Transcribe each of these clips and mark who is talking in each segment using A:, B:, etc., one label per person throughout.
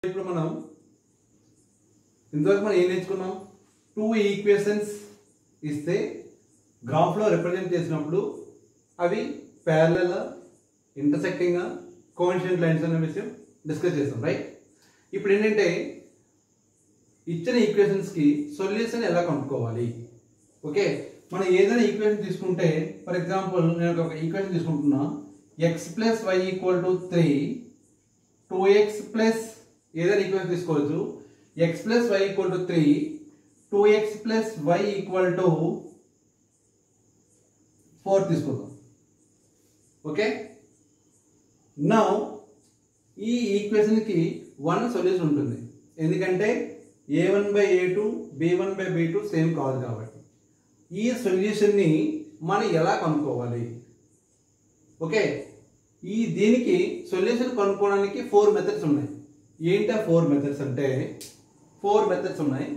A: ఇప్పుడు మనం ఇంతవరకు మనం ఏం నేర్చుకున్నాం? టూ ఈక్వేషన్స్ ఇస్తే గ్రాఫ్లో రిప్రజెంట్ చేసినప్పుడు అవి ప్యారలల్, ఇంటర్సెక్టింగ్, కోఇన్సిడెంట్ లైన్స్ అనే విషయం డిస్కస్ చేస్తాం, రైట్? ఇప్పుడు ఏంటంటే ఇచ్చిన ఈక్వేషన్స్కి సొల్యూషన్ ఎలా కనుక్కోవాలి. ఓకే, మనం ఏదైనా ఈక్వేషన్ తీసుకుంటే, ఫర్ ఎగ్జాంపుల్ నేను ఒక ఈక్వేషన్ తీసుకుంటున్నా, x plus y equal to 3, 2x plus ఏదైనా ఈక్వేషన్ తీసుకోవచ్చు, x plus y equal to 3, 2x plus y equal to 4 తీసుకుందాం. ఓకే, నౌ ఈ ఈక్వేషన్కి వన్ సొల్యూషన్ ఉంటుంది, ఎందుకంటే a1/a2 b1/b2 సేమ్ కాదు కాబట్టి. ఈ సొల్యూషన్ని మనం ఎలా కనుక్కోవాలి? ఓకే, దీనికి సొల్యూషన్ కనుక్కోవడానికి 4 మెథడ్స్ ఉన్నాయి. ఏంటి ఆ 4 మెథడ్స్ అంటే 4 మెథడ్స్ ఉన్నాయి.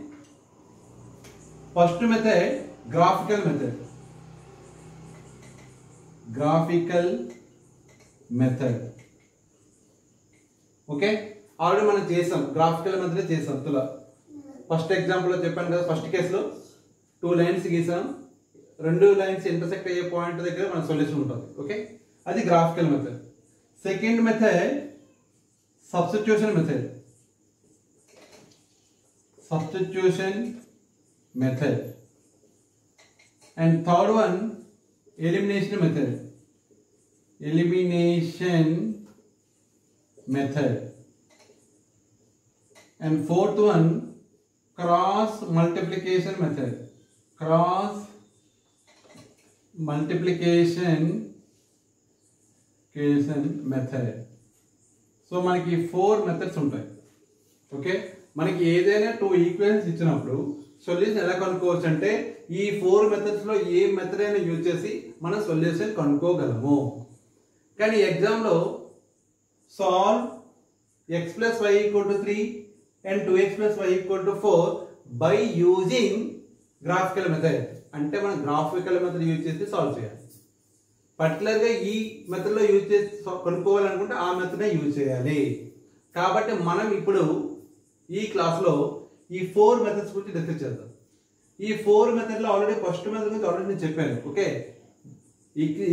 A: First method graphical method. Graphical method okay, already మనం చేసాం, గ్రాఫికల్ మెథడ్ చేసాం. తులా ఫస్ట్ ఎగ్జాంపుల్లో చెప్పాను కదా, ఫస్ట్ కేసులో 2 లైన్స్ గీసాం, 2 లైన్స్ ఇంటర్సెక్ట్ అయ్యే పాయింట్ దగ్గర మన సొల్యూషన్ ఉంటుంది. ఓకే, అది graphical method. Second method substitution method. Substitution method. And third one elimination method. Elimination method. And fourth one cross multiplication method. Cross multiplication method. So మనకి 4 methods ఉంటాయి. Okay, మనకి ఏదైనా 2 equations ఇచ్చినప్పుడు solution ఎలా కనుక్కోవచ్చు అంటే ఈ 4 మెథడ్స్లో ఏ మెథడ్ అయినా యూజ్ చేసి మనం సొల్యూషన్ కనుక్కోగలము. కానీ ఎగ్జామ్లో solve x plus y equal to 3 and 2x plus y equal to 4 by using graphical method అంటే మనం గ్రాఫికల్ మెథడ్ యూజ్ చేసి సాల్వ్ చేయాలి. పర్టికులర్గా ఈ మెథడ్లో యూజ్ చేసి కనుక్కోవాలనుకుంటే ఆ మెథడ్నే యూజ్ చేయాలి. కాబట్టి మనం ఇప్పుడు ఈ క్లాస్లో ఈ 4 మెథడ్స్ గురించి డిస్కస్ చేద్దాం. ఈ 4 మెథడ్లో ఆల్రెడీ ఫస్ట్ మెథడ్ గురించి ఆల్రెడీ నేను చెప్పాను. ఓకే,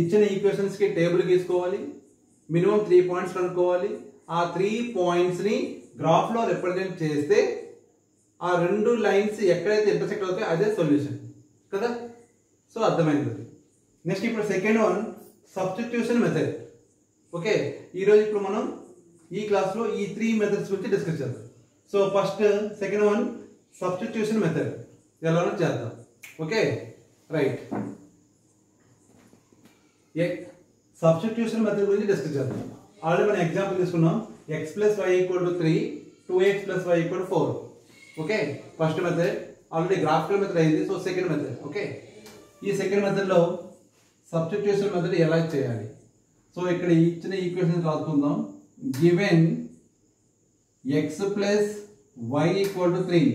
A: ఇచ్చిన ఈక్వేషన్స్కి టేబుల్ గీసుకోవాలి, మినిమం 3 పాయింట్స్ కనుక్కోవాలి, ఆ 3 పాయింట్స్ని గ్రాఫ్లో రిప్రజెంట్ చేస్తే ఆ 2 లైన్స్ ఎక్కడైతే ఇంటర్సెక్ట్ అవుతాయో అదే సొల్యూషన్ కదా. సో అర్థమైంది. నెక్స్ట్ ఇప్పుడు second one substitution method. Okay, ఈరోజు ఇప్పుడు మనం ఈ క్లాస్లో ఈ 3 మెథడ్స్ గురించి డిస్కస్ చేద్దాం. So first second one substitution method ఎలానో చేద్దాం. Okay, right. సబ్స్టిట్యూషన్ మెథడ్ గురించి డిస్కస్ చేద్దాం. ఆల్రెడీ మనం ఎగ్జాంపుల్ తీసుకున్నాం, x plus y equal to 3, 2x plus y equal to 4. Okay, first method already graphical method అయింది. So second method. Okay, ఈ second మెథడ్లో substitution method ఎలా చేయాలి? సో ఇక్కడ ఇచ్చిన ఈక్వేషన్ రాసుకుందాం. Given x plus y equal to 3,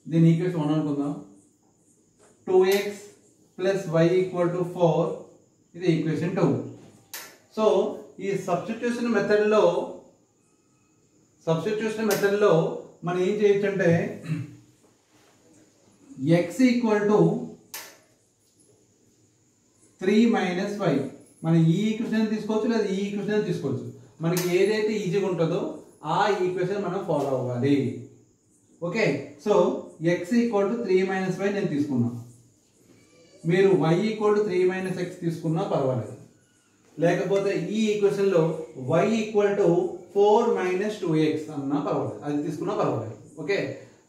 A: దీని equation 1 అనుకుందాం. 2x plus y equal to 4, ఇది ఈక్వేషన్ 2. సో ఈ సబ్స్టిట్యూషన్ మెథడ్లో మనం ఏం చేయొచ్చు అంటే x ఈక్వల్ టు 3 మైనస్ 5, మనం ఈ ఈక్వేషన్ తీసుకోవచ్చు లేదా ఈ ఈక్వేషన్ తీసుకోవచ్చు. మనకి ఏదైతే ఈజీగా ఉంటుందో ఆ ఈక్వేషన్ మనం ఫాలో అవ్వాలి. Okay, so x equal to 3 minus 5 నేను తీసుకున్నాను. మీరు y equal to 3 minus x తీసుకున్నా పర్వాలేదు, లేకపోతే ఈ ఈక్వేషన్ లో y equal to 4 minus 2x అన్నా పర్వాలేదు, అది తీసుకున్నా పర్వాలేదు. ఓకే,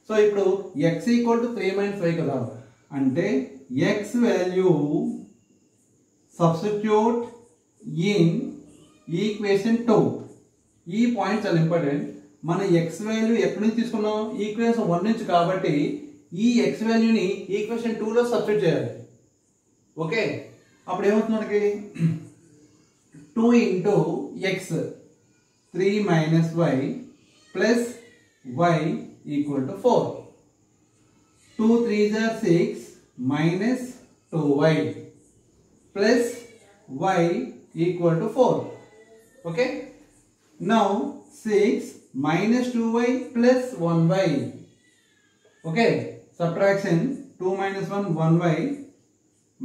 A: సో ఇప్పుడు x ఈక్వల్ టు 3 మైనస్ 5 కదా, అంటే x value substitute in equation 2. ఈ పాయింట్ చాలా ఇంపార్టెంట్. మన x వాల్యూ ఎక్కడి నుంచి తీసుకున్నాం? ఈక్వేషన్ 1 నుంచి, కాబట్టి ఈ x వాల్యూని ఈక్వేషన్ 2లో సబ్స్టిట్యూట్ చేయాలి. ఓకే, అప్పుడు ఏమవుతుంది మనకి? 2 into x 3 minus y plus y equal to 4. 2 3s are 6 minus 2y plus y equal to 4. Okay. Now 6 minus 2y plus 1y. Okay, subtraction 2 minus 1, 1y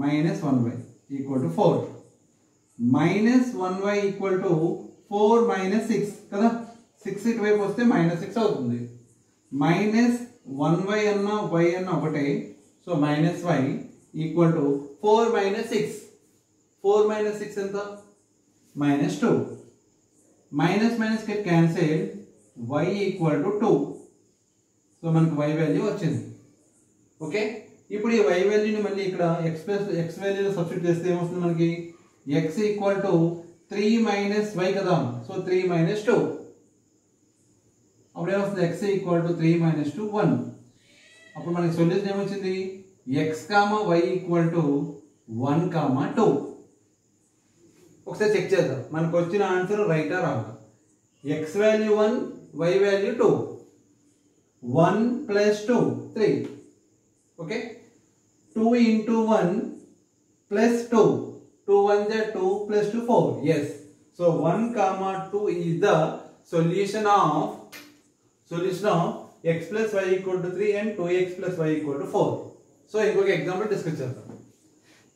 A: minus 1y equal to 4. Minus 1y equal to 4 minus 6 కదా, 6 ఇటువైపు వస్తే minus 6 అవుతుంది. Minus 1y అన్న y అన్న ఒకటే, so minus y equal to 4 minus 6. 4 minus 6 ఎంత? Minus 2. Minus minus get cancel, y equal to 2. So మనకు y value వచ్చింది. ఓకే, ఇప్పుడు ఈ y వాల్యూని మళ్ళీ ఇక్కడ x వాల్యూలో సబ్స్టిట్యూట్ చేస్తే ఏమొస్తుంది మనకి? x equal to 3 minus y కదా, సో 3 మైనస్ 2. అప్పుడు ఏమొస్తుంది? x equal to 3 minus 2 1. అప్పుడు మనకి సొల్యూషన్ ఏమొచ్చింది? x comma y equal to 1 comma 2. ఒకసారి చెక్ చేద్దాం మనకు వచ్చిన ఆన్సర్ రైటా రాంగా. x value 1, y value 2. 1 plus 2 3. Okay, 2 into 1 plus 2. 2 1 is 2 plus 2 4. Yes. So 1 comma 2 is the solution of x plus y equal to 3 and 2x plus y equal to 4. So ఇంకొక example discuss చేద్దాం.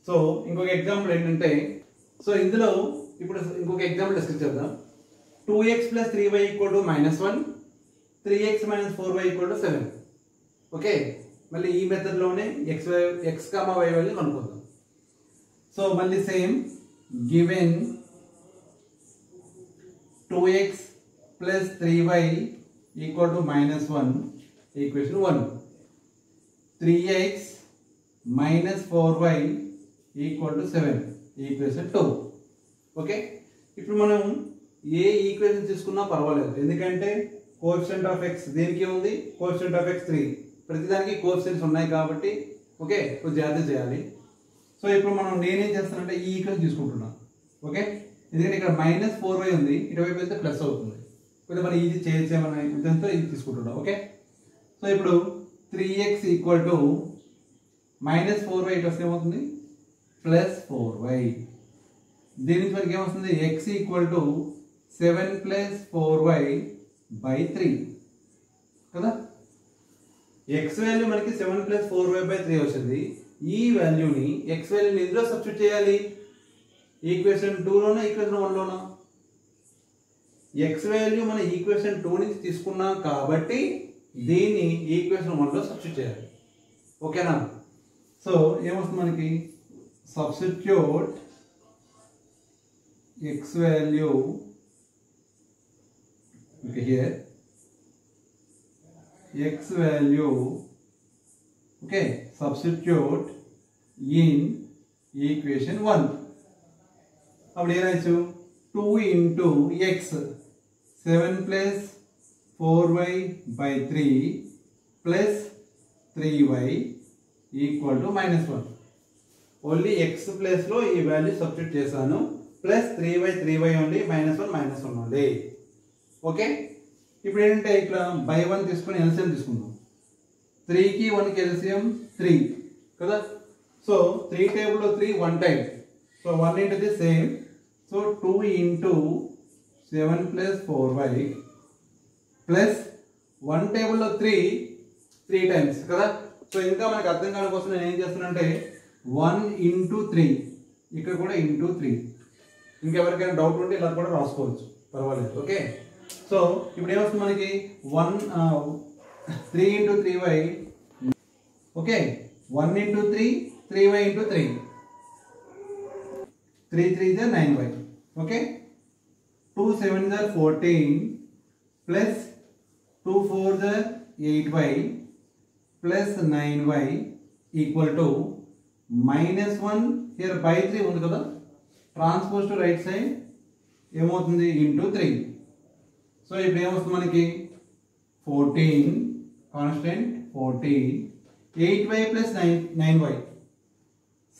A: So ఇంకొక example ఏంటంటే, so ఇందులో ఇప్పుడు ఇంకొక example discuss చేద్దాం. 2x plus 3y equal to minus 1, 3x minus 4y equal to 7. Okay, మళ్ళీ ఈ మెథడ్ లోనే x కామా y వాల్యూ కనుక్కుందాం. సో మళ్ళీ same, given 2x plus 3y equal to minus 1, equation 1. 3x minus 4y equal to 7, equation 2. Okay, ఇప్పుడు మనం ఏ equation తీసుకున్నా పర్వాలేదు, ఎందుకంటే కోఎఫిషియంట్ ఆఫ్ x దీనికి ఉంది, కోఎఫిషియంట్ ఆఫ్ x 3, ప్రతిదానికి కోఎఫిషియంట్స్ ఉన్నాయి కాబట్టి ఓకే కొంచెం జాగ్రత్త చేయాలి. సో ఇప్పుడు మనం నేనేం చేస్తానంటే ఈ ఈక్వేషన్ తీసుకుంటున్నాను. ఓకే, ఎందుకంటే ఇక్కడ మైనస్ 4y ఉంది, ఇటువైపు వెళ్తే ప్లస్ అవుతుంది, కొంచెం మనం ఈజీ చేయొచ్చేమన్న ఉద్దేశంతో ఇది తీసుకుంటున్నాం. ఓకే, సో ఇప్పుడు 3x equal to minus 4y ఇటు వస్తే ఏమవుతుంది? Plus 4y. దీని నుంచి మనకి ఏమొస్తుంది? x equal to 7 plus 4y by 3 కదా. x వాల్యూ మనకి 7 ప్లస్ 4y బై 3 వచ్చింది. ఈ వాల్యూని x వాల్యూని ఎందులో సబ్స్టిట్యూట్ చేయాలి? ఈక్వేషన్ 2 లోనా ఈక్వేషన్ 1 లోనా? x వాల్యూ మన ఈక్వేషన్ 2 నుంచి తీసుకున్నాం కాబట్టి దీన్ని ఈక్వేషన్ 1 లో సబ్స్టిట్యూట్ చేయాలి. ఓకేనా? సో ఏమొస్తుంది మనకి? Substitute x value okay here x value, okay, substitute in equation 1. अब ले रहे 2 into x 7 plus 4y by 3 plus 3y equal to minus 1. Only x plus లో ఈ వాల్యూ సబ్స్టిట్యూట్ చేశాను, plus 3y only, -1 only. Okay, ఇప్పుడు ఏంటంటే ఇక్కడ by 1 తీసుకొని ఎల్సిఎం తీసుకుందాం. 3 కి 1 కి ఎల్సిఎం 3 కదా. సో 3 టేబుల్ లో 3 1 time, so 1 into the same, so 2 into 7 plus 4y plus 1 table లో 3 టైమ్స్ కదా. సో ఇంకా మనకు అర్థం కావడం కోసం నేను ఏం చేస్తున్నానంటే 1 ఇంటూ 3, ఇక్కడ కూడా ఇంటూ 3. ఇంకెవరికైనా డౌట్ ఉంటే ఇలా కూడా రాసుకోవచ్చు, పర్వాలేదు. ఓకే, సో ఇప్పుడు ఏమొస్తుంది మనకి 3 into 3y, okay, 1 into 3, 3y into 3, 3 3 is 9y. Okay, 2 7 is 14 plus 2 4 is 8y plus 9y equal to -1. Here by 3 ఉంది కదా, ట్రాన్స్పోజ్ టు రైట్ సైడ్ ఏమవుతుంది? ఇంటూ 3. సో ఇప్పుడు ఏమొస్తుంది మనకి 14 constant 14, 8y plus 9y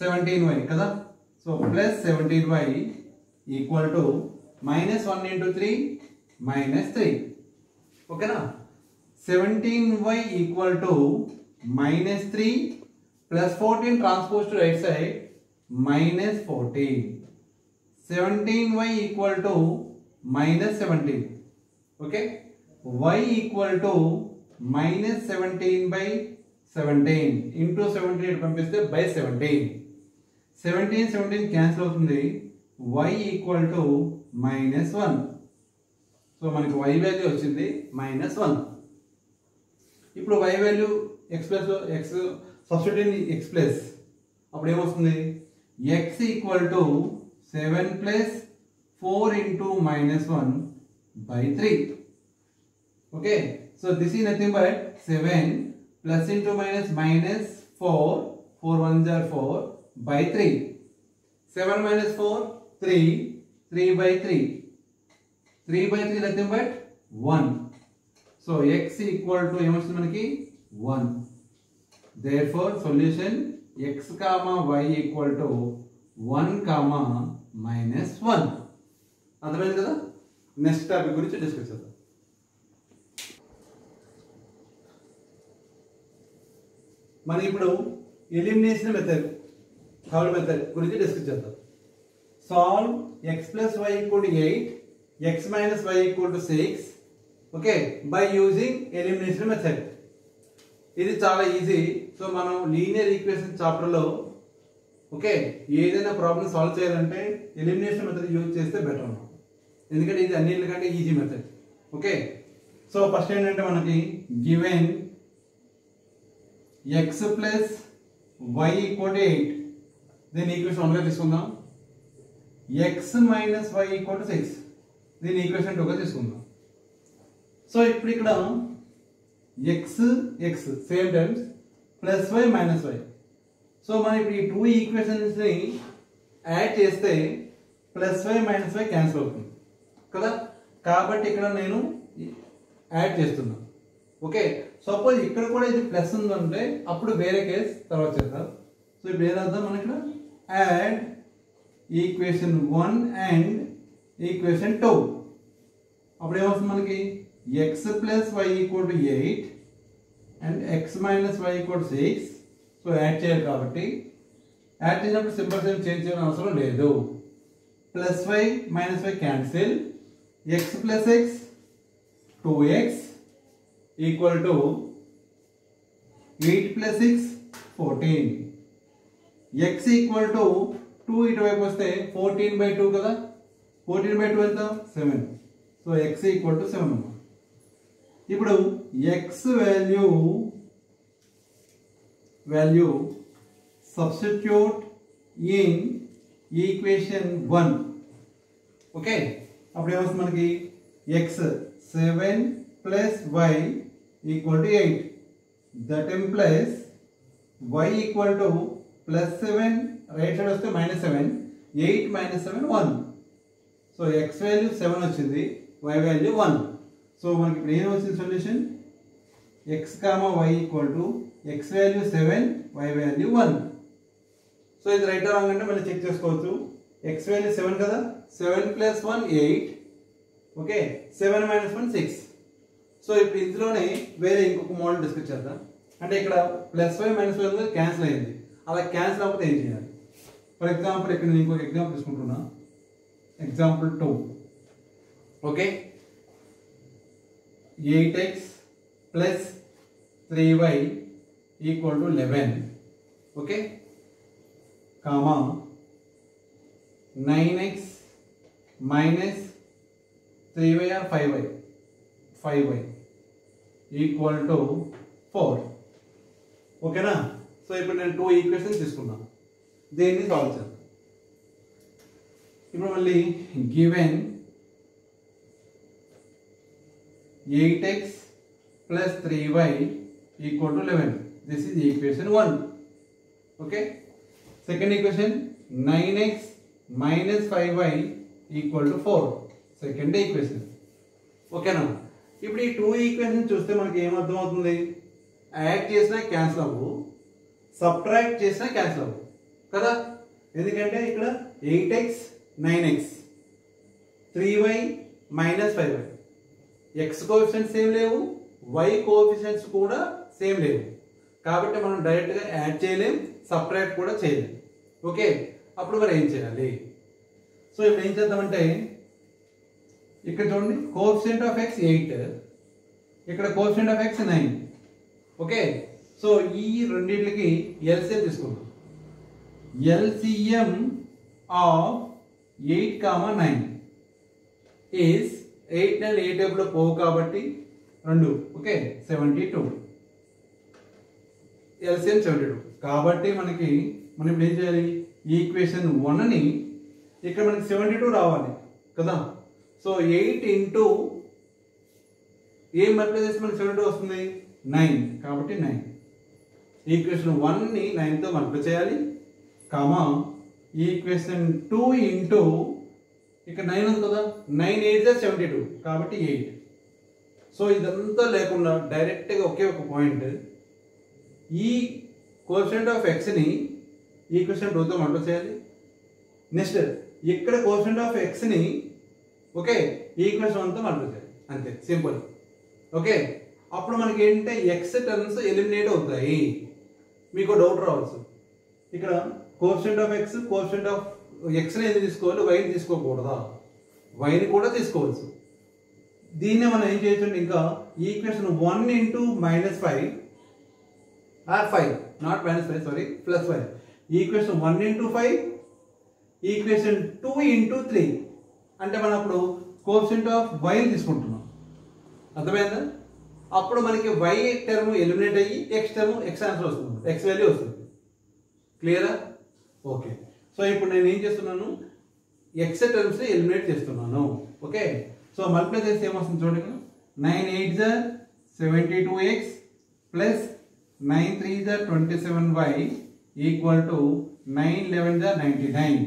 A: 17y కదా. So plus 17y equal to -1 into 3 -3. ఓకేనా? 17y equal to -3 plus 14 transpose to right side -14. 17y equal to -17. Okay, y equal to -17/17 into 17 పంపిస్తే by 17 cancel అవుతుంది. y equal to -1. So మనకి y value వచ్చింది -1. ఇప్పుడు y value x plus x substitute in x plus అప్పుడు ఏమొస్తుంది x equal to 7 plus 4 into -1/3. Okay, so this is nothing but 7 plus into minus -4 4 1s are 4/3. 7 minus 4 3 3/3. 3/3 nothing but 1. So x equal to ఏమొస్తుంది మనకి 1. Therefore solution x comma y equal to 1 comma -1. అర్థమైంది కదా? Next topic గురించి discuss చేద్దాం. మనం ఇప్పుడు elimination method third method గురించి discuss చేద్దాం. Solve x plus y equal to 8, x minus y equal to 6, okay, by using elimination method. ఇది చాలా ఈజీ. సో మనం లీనియర్ ఈక్వేషన్ చాప్టర్లో ఓకే ఏదైనా ప్రాబ్లమ్ సాల్వ్ చేయాలంటే ఎలిమినేషన్ మెథడ్ యూజ్ చేస్తే better అన్నమాట. ఎందుకంటే ఇది అన్నిటికంటే easy method. Okay, so first ఏంటంటే మనకి given x plus y equal to 8, దీని ఈక్వేషన్ 1గా తీసుకుందాం. x minus y equal to 6, దీని ఈక్వేషన్ 2గా తీసుకుందాం. సో ఇప్పుడు ఇక్కడ x same times plus y minus y. So మనం ఇప్పుడు ఈ 2 ఈక్వేషన్స్ ని యాడ్ చేస్తే plus y minus y cancel అవుతుంది కదా. కాబట్టి ఇక్కడ నేను యాడ్ చేస్తున్నా. ఓకే, సపోజ్ ఇక్కడ కూడా ఇది ప్లస్ ఉందంటే అప్పుడు వేరే కేస్ తర్వాత చేద్దాం. సో ఇప్పుడు ఏదర్థం మనం ఇక్కడ యాడ్ ఈక్వేషన్ 1 అండ్ ఈక్వేషన్ 2. అప్పుడు ఏమవుతుంది మనకి x plus y equal to 8 and x minus y equal to 6. So add చేయాలి కాబట్టి యాడ్ చేసినప్పుడు సింబల్స్ ఏం చేంజ్ చేయడం అవసరం లేదు. Plus y minus y cancel, x plus x 2x equal to 8 plus 6 14. x equal to 2 ఇటువైపు వస్తే 14/2 కదా. 14/2 ఎంత 7. సో x ఈక్వల్ టు 7 అన్నమాట. ఇప్పుడు x value substitute in equation 1. Okay, అప్పుడు ఏమొస్తుంది మనకి x 7 plus y equal to 8. That implies y equal to plus 7 right side వస్తే -7, 8 - 7 1. సో x వాల్యూ 7 వచ్చింది, y వాల్యూ 1. సో మనకి ఇప్పుడు ఏం వచ్చింది solution x comma y equal to x value 7, y value 1. So ఇది రైట్ రాంగ్ అంటే మనం check చేసుకోవచ్చు. x వాల్యూ 7 కదా, 7 ప్లస్ 1 8. ఓకే, 7 - 1 6. సో ఇప్పుడు ఇందులోనే వేరే ఇంకొక మోడల్ డిస్కస్ చేద్దాం. అంటే ఇక్కడ plus y minus y cancel అయింది. అలా క్యాన్సిల్ అవ్వకపోతే ఏం చేయాలి? ఫర్ ఎగ్జాంపుల్ ఇక్కడ నేను ఇంకొక ఎగ్జాంపుల్ తీసుకుంటున్నా. Example 2. Okay, 8x plus 3y equal to 11. Okay, comma 9x minus 3y or 5y equal to 4. ఓకేనా. సో ఇప్పుడు నేను 2 ఈక్వేషన్స్ తీసుకున్నాను, దీన్ని సాల్వ్ చేద్దాం. ఇప్పుడు మళ్ళీ given 8x plus 3y equal to 11. This is equation 1. Okay. Second equation 9x minus 5y equal to 4. Second equation. Okay now. ఇప్పుడు ఈ 2 ఈక్వేషన్ చూస్తే మనకి ఏం అర్థం అవుతుంది? యాడ్ చేసినా క్యాన్సిల్ అవ్వు, సబ్ట్రాక్ట్ చేసినా క్యాన్సిల్ అవ్వు కదా. ఎందుకంటే ఇక్కడ 8x 9x 3y minus 5y, x coefficients same లేవు, y కోఎఫిషియెంట్స్ కూడా సేమ్ లేవు. కాబట్టి మనం డైరెక్ట్గా యాడ్ చేయలేం, సబ్ట్రాక్ట్ కూడా చేయలేం. ఓకే, అప్పుడు మరి ఏం చేయాలి? సో ఇప్పుడు ఏం చేద్దామంటే ఇక్కడ చూడండి, కోఎఫిషియెంట్ ఆఫ్ x 8, ఇక్కడ coefficient of x 9. Okay, so ఈ రెండింటికి ఎల్సిఎం తీసుకుందాం. ఎల్సిఎం ఆఫ్ 8, 9 ఈజ్ 8 అండ్ 8 టేబుల్లో పోవు కాబట్టి 2. ఓకే, 72. ఎల్సిఎం 72 కాబట్టి మనం ఇప్పుడు ఏం చేయాలి? ఈక్వేషన్ 1ని ఇక్కడ మనకి 72 రావాలి కదా. సో 8 ఇంటూ ఏం మల్టిప్లై చేస్తే మనకి 72 వస్తుంది? 9. కాబట్టి 9. ఈక్వేషన్ 1ని 9తో మల్టిప్లై చేయాలి, కామా ఈక్వేషన్ 2 ఇంటూ ఇక్కడ 9 ఉంది కదా, 9 8 72 కాబట్టి 8. సో ఇదంతా లేకుండా డైరెక్ట్గా ఒకే ఒక పాయింట్, ఈ కోఎఫిషియంట్ ఆఫ్ ఎక్స్ని ఈక్వేషన్ 2తో మల్టిప్లై చేయాలి. నెక్స్ట్ ఇక్కడ కోఎఫిషియంట్ ఆఫ్ ఎక్స్ని ఓకే ఈక్వేషన్ 1తో మల్టిప్లై చేయాలి, అంతే సింపుల్. ఓకే, అప్పుడు మనకి ఏంటంటే ఎక్స్ టర్మ్స్ ఎలిమినేట్ అవుతాయి. మీకు డౌట్ రావచ్చు, ఇక్కడ coefficient of x, coefficient of ఎక్స్ని ఎందుకు తీసుకోవాలి, వైని తీసుకోకూడదా? వైని కూడా తీసుకోవచ్చు. దీన్నే మనం ఏం చేయొచ్చు, ఇంకా equation 1 into -5 or 5 not -5 sorry +5, equation 1 into 5, equation 2 into 3 అంటే మనం అప్పుడు కోఎఫిషియంట్ ఆఫ్ వైని తీసుకుంటున్నాం. అర్థమైందా? అప్పుడు మనకి y టర్మ్ ఎలిమినేట్ అయ్యి x టర్మ్ x ఆన్సర్ వస్తుంది, x వాల్యూ వస్తుంది. క్లియరా? ఓకే, సో ఇప్పుడు నేను ఏం చేస్తున్నాను, x టర్మ్స్ ఎలిమినేట్ చేస్తున్నాను. ఓకే, సో మల్టిప్లై చేస్తే ఏమొస్తుంది చూడండి, 9 8 72x plus 9 3 27y equal to 9 11 99.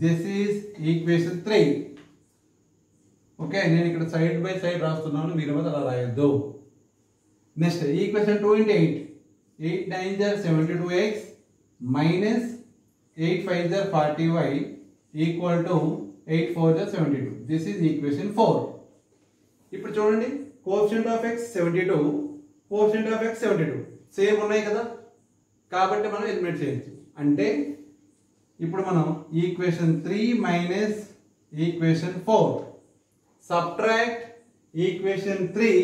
A: This is equation 3. Okay, నేను ఇక్కడ సైడ్ బై సైడ్ రాస్తున్నాను, మీరు అలా రాయొద్దు. Next equation 2 into 8, 8 9 72x minus 8 5 40y equal to 8 4 72. This is equation 4. ఇప్పుడు చూడండి, coefficient of x 72, coefficient of x 72 same ఉన్నాయి కదా, కాబట్టి మనం ఎలిమినేట్ చేయొచ్చు. అంటే ఇప్పుడు మనం equation 3 minus equation 4 subtract equation 3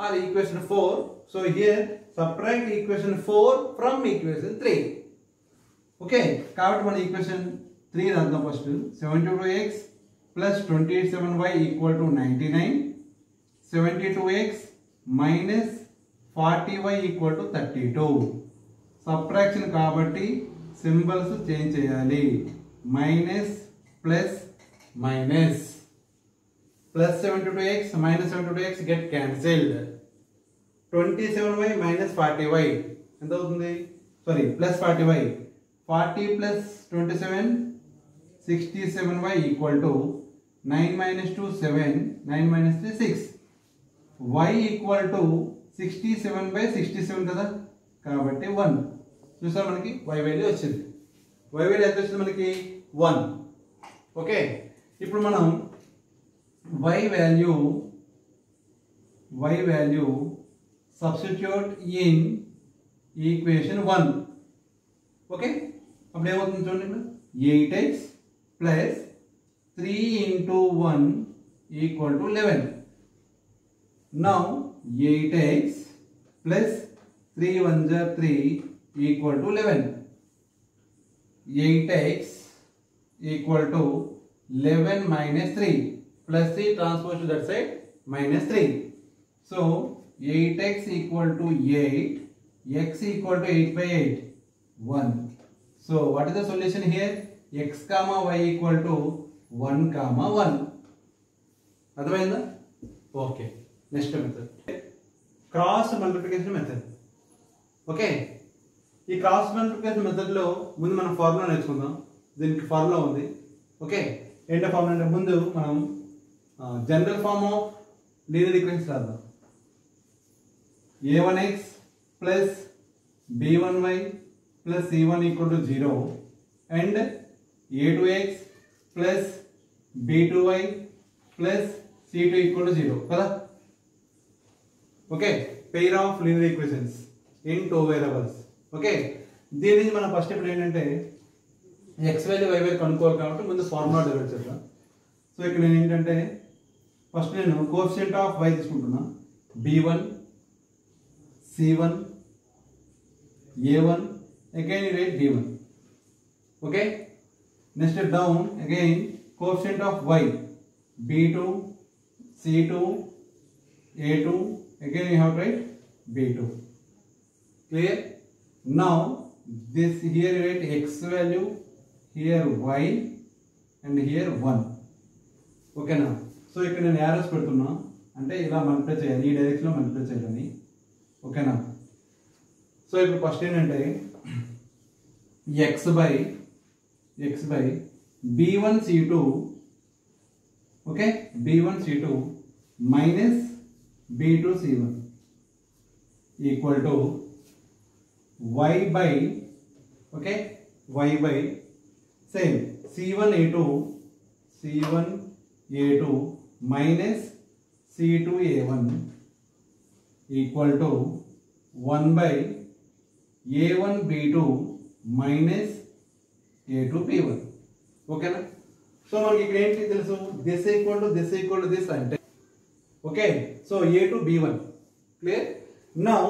A: or equation 4. So here subtract equation 4 from equation 3. Okay, కాబట్టి మన equation 3 రాద్దాం first. 72x plus 27y equal to 99. 72x minus 40y equal to 32. Subtraction కాబట్టి సింబల్స్ చేంజ్ చేయాలి. Minus plus minus. Plus 72x minus 72x get cancelled. 27y minus 40y ఎంత అవుతుంది? Sorry plus 40y. 40 plus 27 67y equal to 9 minus 2 7, 9 minus 3 6. y equal to 67 by 67 కదా, కాబట్టి 1. చూసారు మనకి y value వచ్చింది. y value ఎంత వచ్చింది మనకి? 1. ఓకే, ఇప్పుడు మనం y value substitute in equation 1. Okay, అప్పుడు ఏమవుతుంది చూడండి, 8x plus 3 into 1 equal to 11. Now 8x plus 3 1s are 3 equal to 11. 8x equal to 11 minus 3 plus 3 transpose to that side minus 3. So 8x equal to 8, x equal to 8 by 8, 1. So what is the solution here? X comma y equal to 1 comma 1. అర్థమైందా? Okay, next method cross multiplication method. Okay, ఈ cross multiplication మెథడ్లో ముందు మనం formula నేర్చుకుందాం. దీనికి formula ఉంది. Okay, ఏంటో formula అంటే ముందు మనం general form of linear equations రాద్దాం. a1x plus b1y plus c1 equal to 0 and a2x plus b2y plus c2 equal to 0 కదా. Okay, pair of linear equations in 2 variables. Okay, దీని నుంచి మనం ఫస్ట్ ఇప్పుడు ఏంటంటే x వాల్యూ y వాల్యూ కనుక్కోవాలి కాబట్టి ముందు ఫార్ములా డెవలప్ చేద్దాం. సో ఇక్కడ నేను ఏంటంటే ఫస్ట్ నేను కోఎఫిషియంట్ ఆఫ్ y తీసుకుంటున్నా. B1, C1, A1, again you write B1. Okay, next step down, again coefficient of y, B2, C2, A2, again you have to write B2. Clear? Now this here you write x value, here y, and here 1. Okay now, so ఇక్కడ నేను arrows పెడుతున్నా అంటే ఇలా multiply చేయాలి, ఈ direction లో multiply చేయాలని. ఓకేనా? సో ఇప్పుడు ఫస్ట్ ఏంటంటే x by b1 c2, okay, b1 c2 minus b2 c1 equal to y by, okay, y by same c1 a2 minus c2 a1 equal to 1 by a1 b2 minus a2 b1. ఓకేనా? So మనకి ఇక్కడ ఏంటి తెలుసు, this equal to this అంటే okay. So a2 b1 clear. Now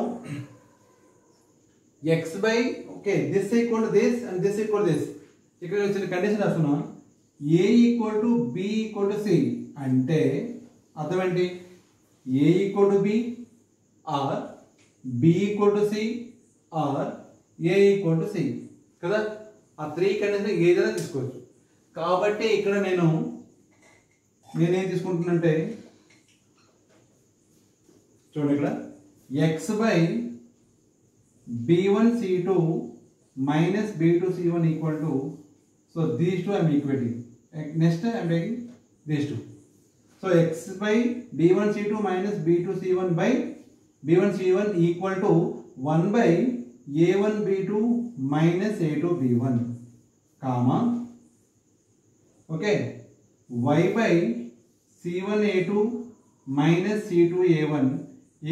A: x by, okay, this equal to this and this equal to this. ఇక్కడ వచ్చిన condition రాస్తున్నా, a equal to b equal to c అంటే అర్థం ఏంటి, a equal to b or b equal to c or a equal to c కదా. ఆ 3 condition ఏదైనా తీసుకోవచ్చు. కాబట్టి ఇక్కడ నేనేం తీసుకుంటున్నానంటే చూడండి, ఇక్కడ x by b1 c2 minus b2 c1 equal to, so these two I am equating. Next I am taking these two. So x by b1 c2 minus b2 c1 by b1 c1 equal to 1 by a1 b2 minus a2 b1, comma, okay, y by c1 a2 minus c2 a1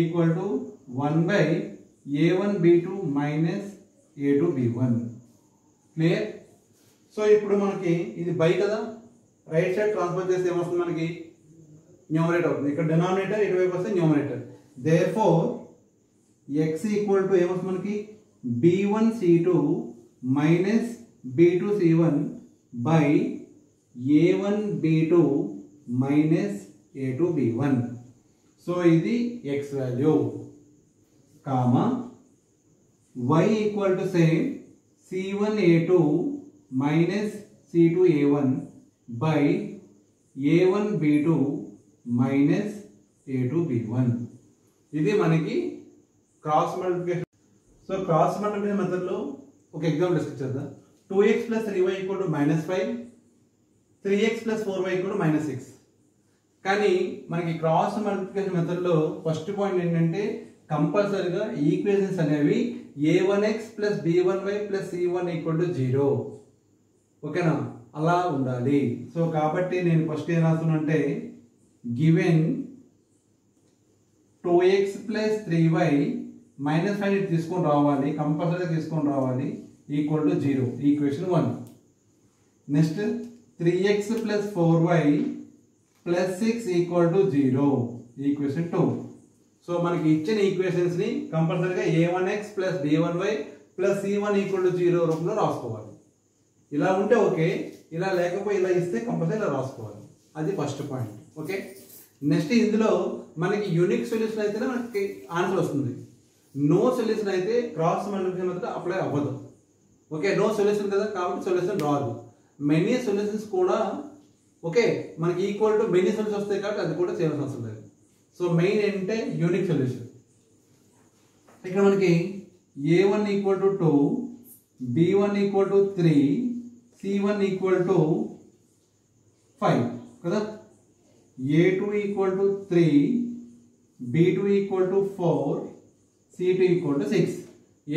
A: equal to 1 by a1 b2 minus a2 b1. Clear? So ఇప్పుడు మనకి ఇది by కదా, right side transfer చేస్తే ఏమొస్తుంది, మనకి numerator అవుతుంది. ఇక్కడ denominator ఇటువైపు వస్తే numerator. Therefore x equal to ఏమొస్తుంది మనకి, b1 c2 minus b2 c1 by a1 b2 minus a2 b1. So ఇది x value, comma y equal to same c1 a2 minus c2 a1 by a1 b2 minus a2 b1. ఇది మనకి cross multiplication. So cross multiplication method లో ఒక example discuss చేద్దాం. 2x plus 3y equal to -5, 3x plus 4y equal to -6. కానీ మనకి cross multiplication method లో first point ఏంటంటే కంపల్సరీగా ఈక్వేషన్స్ అనేవి a1x plus b1y plus c1 equal to 0. ఓకేనా? అలా ఉండాలి. సో కాబట్టి నేను ఫస్ట్ ఏం రాస్తున్నానంటే, గివెన్ 2x plus 3y -5 తీసుకొని రావాలి, కంపల్సరీగా తీసుకొని రావాలి, equal to 0, equation 1. Next 3x plus 4y plus 6 equal to 0, equation 2. So మనకి ఇచ్చిన ఈక్వేషన్స్ ని కంపల్సరీగా a1x plus b1y plus c1 equal to 0 రూపంలో రాసుకోవాలి. ఇలా ఉంటే ఓకే, ఇలా లేకపోతే ఇలా ఇస్తే కంపల్సరీ ఇలా రాసుకోవాలి. అది ఫస్ట్ పాయింట్. ఓకే, నెక్స్ట్ ఇందులో మనకి యూనిక్ సొల్యూషన్ అయితేనే మనకి ఆన్సర్ వస్తుంది. నో సొల్యూషన్ అయితే క్రాస్ మల్టిప్లికేషన్ మెథడ్ అప్లై అవ్వదు. ఓకే, నో సొల్యూషన్ కదా, కాబట్టి సొల్యూషన్ రాదు. మెనీ సొల్యూషన్స్ కూడా ఓకే మనకి ఈక్వల్ టు మెనీ సొల్యూషన్స్ వస్తాయి కాబట్టి అది కూడా చేయాల్సిన అవసరం లేదు. సో మెయిన్ ఏంటంటే యూనిక్ సొల్యూషన్. ఇక్కడ మనకి a1 equal to 2, b1 equal to 3, c1 equal to 5 కదా, a2 equal to 3, b2 equal to 4, c2 equal to 6,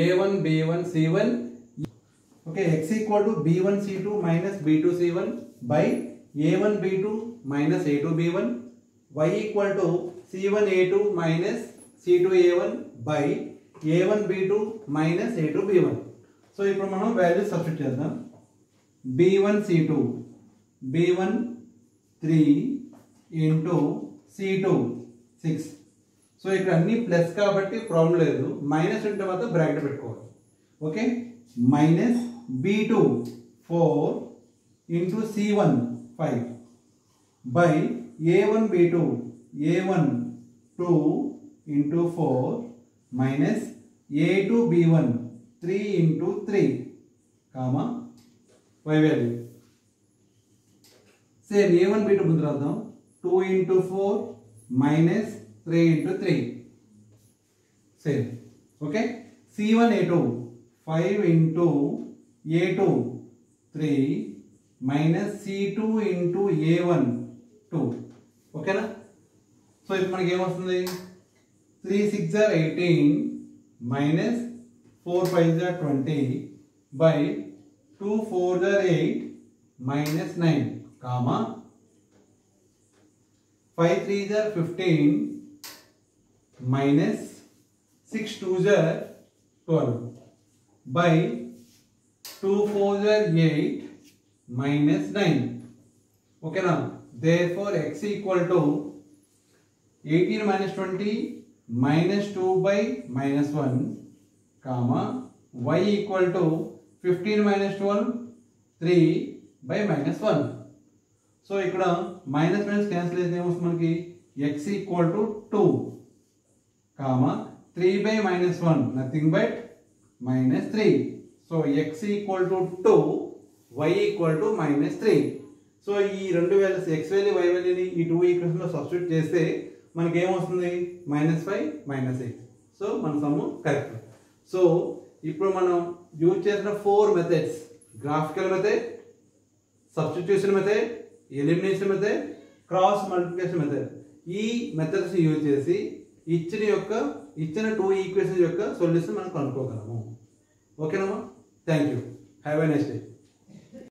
A: a1 b1 c1. Okay, x equal to b1 c2 minus b2 c1 by a1 b2 minus a2 b1, y equal to c1 a2 minus c2 a1 by a1 b2 minus a2 b1. So ఇప్పుడు మనం value substitute చేద్దాం. b1 c2, b1 3 into c2 6. So ఇక్కడ అన్ని plus కాబట్టి problem లేదు, minus ఉంటే మాత్రం bracket పెట్టుకోవాలి. Okay, minus b2 4 into c1 5 by a1 b2 a1 2 into 4 minus a2 b1 3 into 3 comma y value same a1 b2 ముందు రాద్దాం. 2 into 4 minus 3 into 3 same. Okay, c1 a2 5 into a2 3 minus c2 into a1 2. ఓకేనా? So ఇప్పుడు మనకి ఏమొస్తుంది, 3 6 are 18 minus 4 5 are 20 by 2 4 are 8 minus 9 comma 5 3 are 15 minus 6 2 are 12 by 2 4 are 8 minus 9. Okay now, therefore x equal to 18 minus 20 minus 2 by minus 1 comma y equal to 15 minus 12 3 by minus 1. So ఇక్కడ minus minus cancel అయితే ఏమొస్తుంది మనకి, x equal to 2 comma 3 by minus 1 nothing but minus 3. So x equal to 2, y equal to minus 3. So ఈ రెండు values x value y వాల్యూని ఈ 2 ఈక్వేషన్లో substitute చేస్తే మనకి ఏమొస్తుంది, -5 -8. సో మన సమ్ము కరెక్ట్. సో ఇప్పుడు మనం యూజ్ చేసిన 4 methods, graphical method, substitution method, elimination method, cross multiplication method, ఈ మెథడ్స్ యూజ్ చేసి ఇచ్చిన 2 ఈక్వేషన్స్ యొక్క సొల్యూషన్ మనం కనుక్కోగలము. ఓకేనా? Thank you. Have a nice day.